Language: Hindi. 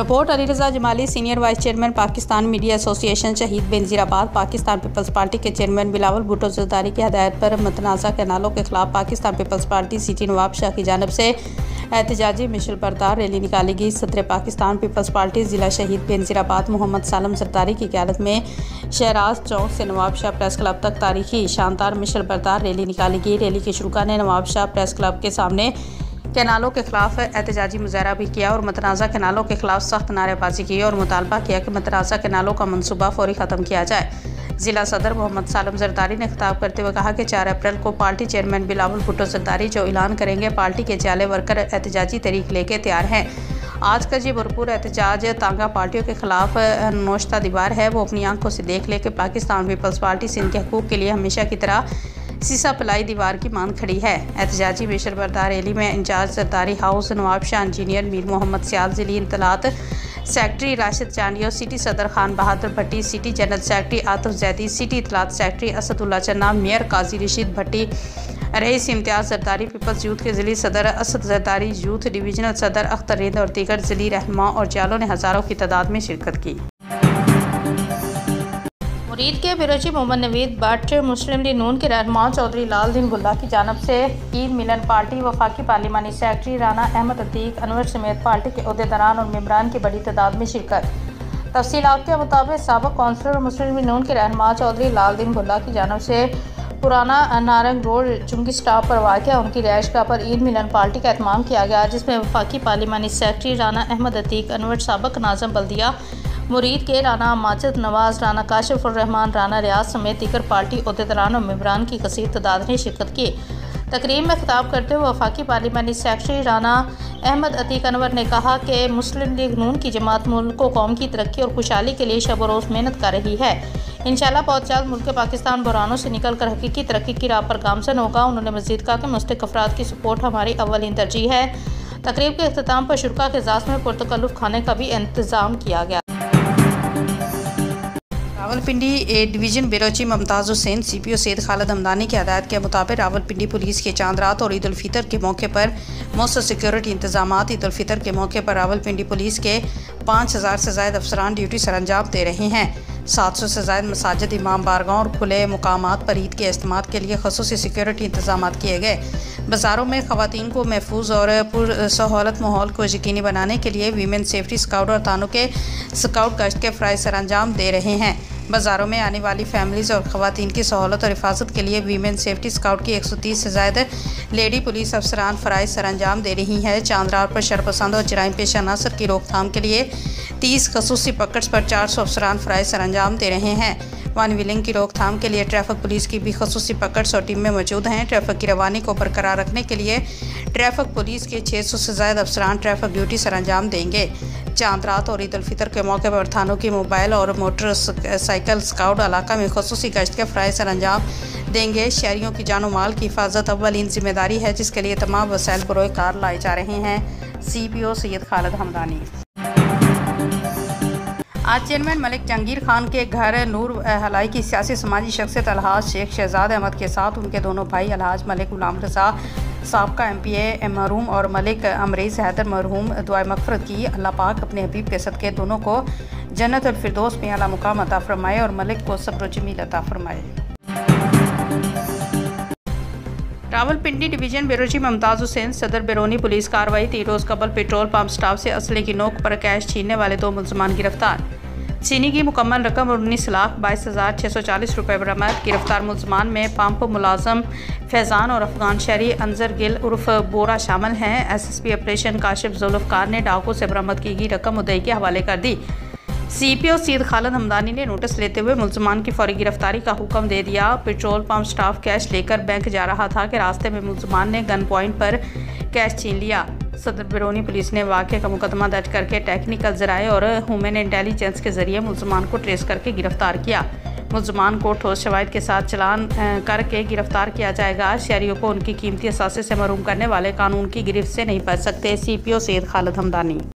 Report Ali Raza Jamali, senior vice chairman Pakistan media association Shaheed Benazirabad. Pakistan peoples party के चेयरमैन बिलावल भुट्टो ज़रदारी की हदायत पर मुतनाज़ा कैनालों के खिलाफ Pakistan peoples party city Nawab Shah की जानिब से एहतजाजी मिशल बरदार रैली निकाली गई। सदर पाकिस्तान पीपल्स पार्टी ज़िला शहीद बेनज़ीराबाद मोहम्मद सालम ज़रदारी की क़यादत में शहराज चौक से नवाब शाह प्रेस क्लब तक तारीखी शानदार मिशल बरदार रैली निकाली गई। रैली के शुरुका ने नवाब शाह प्रेस क्लब के सामने कैनालों के खिलाफ एहतजाजी मुजाहरा भी किया और मुतनाज़ा कैनालों के खिलाफ सख्त नारेबाजी की और मुतालबा किया कि मुतनाज़ा कैनालों का मनसूबा फौरी ख़त्म किया जाए। ज़िला सदर मोहम्मद सालम ज़रदारी ने खिताब करते हुए कहा कि 4 अप्रैल को पार्टी चेयरमैन बिलावल भुट्टो ज़रदारी जो ऐलान करेंगे, पार्टी के जाले वर्कर एहतजाजी तहरीक लेके तैयार हैं। आज का ये भरपूर एहतजाज तांगा पार्टियों के खिलाफ नोश्ता दीवार है। वो अपनी आंखों से देख ले कि पाकिस्तान पीपल्स पार्टी से इनके हकूक़ के लिए हमेशा की तरह सीसा पलाई दीवार की मान खड़ी है। एहतजाजी मिशल बरदार रैली में incharge Zardari house Nawab Shah, engineer Mir Mohammad Sial, ज़िली इंतलात सेक्रेटरी राशिद चांडियो, सिटी सदर Khan Bahadur Bhatti, city general secretary Atif Zaidi, city इतलात secretary Asadullah Channa, mayor Qazi Rashid Bhatti, Rais Imtiaz Zardari, peoples youth के ज़िली सदर असद ज़रदारी, यूथ डिवीजनल सदर अख्तर रिंद और दीगर ज़िली रहनुमा और जालों ने हज़ारों की तादाद में शिरकत की। मुरीद के बिरोची मोहम्मद नवीद भट्ट, मुस्लिम लीग नून के रहनुमा चौधरी लाल दीन बुल्ला की जानिब से ईद मिलन पार्टी, वफाकी पार्लिमानी सेक्रेटरी राना अहमद अतीक अनवर समेत पार्टी के अहदेदारान और मेंबरान की बड़ी तादाद में शिरकत। तफसीलात के मुताबिक साबिक कौंसलर और मुस्लिम लीग नून के रहनुमा चौधरी लाल दीन बुल्ला की जानिब से पुराना नारंग रोड चुंगी स्टॉप पर वाक़या उनकी रिहाइशगाह पर ईद मिलन पार्टी का एहतमाम किया गया, जिसमें वफाकी पार्लिमानी सेक्रेटरी राना अहमद अतीक अनवर, साबिक नाज़िम बल्दिया मुरीद के राना माजिद नवाज, राना काशिफ उर रहमान, राना रियाज समेत दीगर पार्टी अहदेदारान और मेंबरान की कसीर तादाद ने शिरकत की। तकरीब में खिताब करते हुए वफाकी पार्लिमानी सेक्रेटरी राना अहमद अतीक अनवर ने कहा कि मुस्लिम लीग नून की जमात मुल्क व कौम की तरक्की और खुशहाली के लिए शब रोज़ मेहनत कर रही है। इंशाअल्लाह बहुत जल्द मुल्क पाकिस्तान बहरानों से निकल कर हकीकी तरक्की की राह पर गामजन होगा। उन्होंने मज़ीद कहा कि मुस्तहिक अफराद की सपोर्ट हमारी अव्वलीन तरजीह है। तकरीब के अख्ताम पर शुरा के इजाज़ में पुरतकल्लुफ़ खाने का भी इंतज़ाम किया गया। रावलपिंडी डिवीज़न बिरोची मुमताज़ हुसैन, CPO सैयद खालिद हमदानी की हदायत के मुताबिक रावलपिंडी पुलिस के चांद रात और ईद उल फितर के मौके पर मौसर सिक्योरिटी इंतजामात। ईद उल फितर के मौके पर रावलपिंडी पुलिस के 5000 से ज़ायद अफसरान ड्यूटी सरअंजाम दे रहे हैं। 700 से ज़ायद मसाजिद, इमाम बारगाह और खुले मुकामात पर ईद के इस्तेमाल के लिए ख़ुसूसी सिक्योरिटी इंतजाम किए गए। बाज़ारों में ख़वातीन को महफूज और पुरसहूलत माहौल को यकीनी बनाने के लिए वीमेन सेफ्टी स्काउट और थानों के स्काउट गश्त के फ़राइज़ सरअंजाम दे रहे हैं। बाज़ारों में आने वाली फैमिलीज़ और ख़वातीन की सहूलत और हिफाजत के लिए वीमेन सेफ्टी स्काउट की 130 से ज़ायद लेडी पुलिस अफसरान फ़राइज़ सरअंजाम दे रही हैं। चांदरात पर शरपसंद और जराइम पेशा अनासर की रोकथाम के लिए 30 खसूसी पकड़ पर 400 अफसरान फ़राइज़ सरअंजाम दे रहे हैं। वन व्हीलिंग की रोकथाम के लिए ट्रैफिक पुलिस की भी खसूसी पकड़ और टीम में मौजूद हैं। ट्रैफिक की रवानी को बरकरार रखने के लिए ट्रैफिक पुलिस के 600 से ज़ायद अफसरान ट्रैफिक ड्यूटी सरअंजाम देंगे। चांद रात और ईद उल फितर के मौके पर थानों की मोबाइल और मोटरसाइकिल स्काउट इलाका में खसूसी गश्त के फ़राइज़ सरअंजाम देंगे। शहरियों की जान माल की हिफाजत अव्वलीन जिम्मेदारी है, जिसके लिए तमाम वसाइल बरोए कार लाए जा रहे हैं। CPO सैयद खालिद हमदानी। आज चेयरमैन मलिक जहांगीर खान के घर नूर हलाई की सियासी समाजी शख्सियत अलहाज शेख शहजाद अहमद के साथ उनके दोनों भाई अलहाज मलिक गुलाम रज़ा साबका MPA मरहूम और मलिक अमरीज़ हैदर मरहूम दुआए मग़फ़िरत की। अल्लाह पाक अपने हबीब के सदक़े दोनों को जन्नत अल फिरदौस में आला मुकाम अता फ़रमाए और मलिक को सब्र जमील अता फ़रमाए। रावलपिंडी डिवीज़न बिरोची मुमताज़ हुसैन, सदर बैरूनी पुलिस कार्रवाई। 3 रोज़ कबल पेट्रोल पंप स्टाफ से असले की नोक पर कैश छीनने वाले 2 मुलज़मान गिरफ्तार। चीनी की मुकम्मल रकम 19,22,640 रुपये बरामद। गिरफ्तार मुलज़मान में पंप मुलाजम फैज़ान और अफ़गान शहरी अंजर गिल उर्फ बोरा शामिल हैं। SSP ऑपरेशन काशिफ ज़ुल्फ़कार ने डाकू से बरामद की गई रकम मुद्दई के हवाले कर दी। CPO सैयद खालिद हमदानी ने नोटिस लेते हुए मुलज़मान की फौरी गिरफ्तारी का हुक्म दे दिया। पेट्रोल पंप स्टाफ कैश लेकर बैंक जा रहा था कि रास्ते में मुलज़मान ने गन पॉइंट पर कैश छीन लिया। सदर बैरूनी पुलिस ने वाक़े का मुकदमा दर्ज करके टेक्निकल ज़राए और ह्यूमन इंटेलिजेंस के ज़रिए मुलज़मान को ट्रेस करके गिरफ्तार किया। मुलज़मान को ठोस शवाहिद के साथ चालान करके गिरफ्तार किया जाएगा। शहरियों को उनकी कीमती असासे से महरूम करने वाले कानून की गिरफ्त से नहीं बच सकते। CPO सैयद खालिद हमदानी।